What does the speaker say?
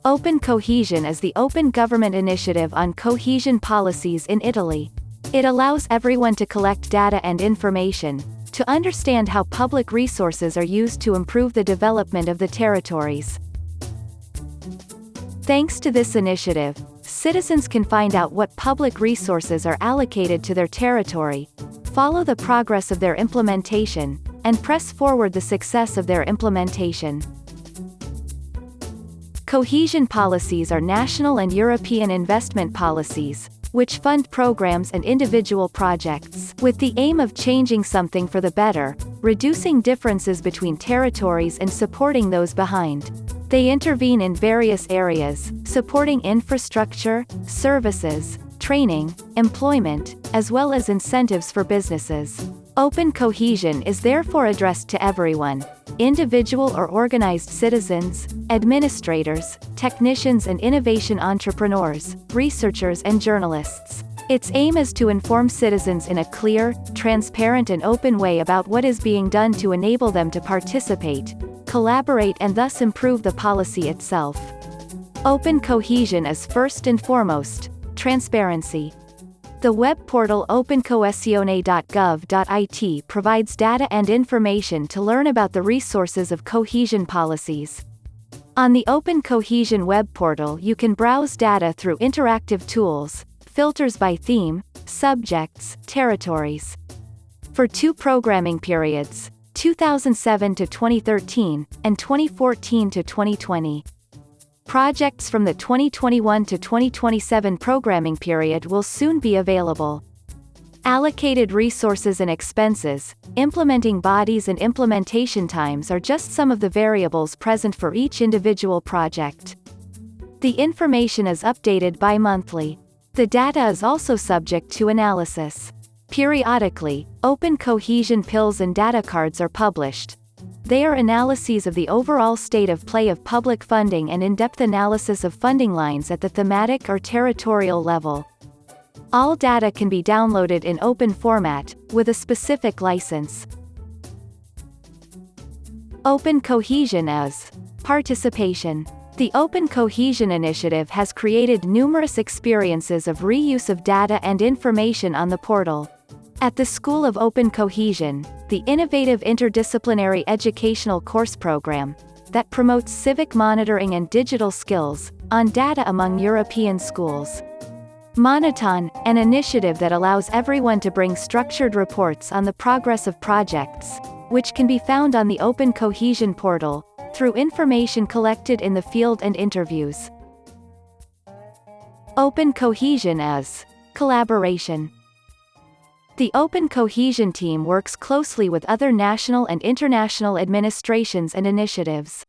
OpenCoesione is the open government initiative on cohesion policies in Italy. It allows everyone to collect data and information, to understand how public resources are used to improve the development of the territories. Thanks to this initiative, citizens can find out what public resources are allocated to their territory, follow the progress of their implementation, and press forward the success of their implementation. Cohesion policies are national and European investment policies, which fund programs and individual projects, with the aim of changing something for the better, reducing differences between territories and supporting those behind. They intervene in various areas, supporting infrastructure, services, training, employment, as well as incentives for businesses. OpenCoesione is therefore addressed to everyone: individual or organized citizens, administrators, technicians and innovation entrepreneurs, researchers and journalists. Its aim is to inform citizens in a clear, transparent and open way about what is being done to enable them to participate, collaborate and thus improve the policy itself. OpenCoesione is first and foremost transparency. The web portal OpenCoesione.gov.it provides data and information to learn about the resources of cohesion policies. On the OpenCoesione web portal you can browse data through interactive tools, filters by theme, subjects, territories. For 2 programming periods, 2007 to 2013, and 2014 to 2020. Projects from the 2021 to 2027 programming period will soon be available. Allocated resources and expenses, implementing bodies and implementation times are just some of the variables present for each individual project. The information is updated bi-monthly. The data is also subject to analysis. Periodically, OpenCoesione pills and data cards are published. They are analyses of the overall state of play of public funding and in-depth analysis of funding lines at the thematic or territorial level. All data can be downloaded in open format, with a specific license. OpenCoesione is participation. The OpenCoesione initiative has created numerous experiences of reuse of data and information on the portal. At the School of OpenCoesione, the innovative interdisciplinary educational course program that promotes civic monitoring and digital skills on data among European schools. Monoton, an initiative that allows everyone to bring structured reports on the progress of projects, which can be found on the OpenCoesione portal, through information collected in the field and interviews. OpenCoesione is collaboration. The OpenCoesione team works closely with other national and international administrations and initiatives.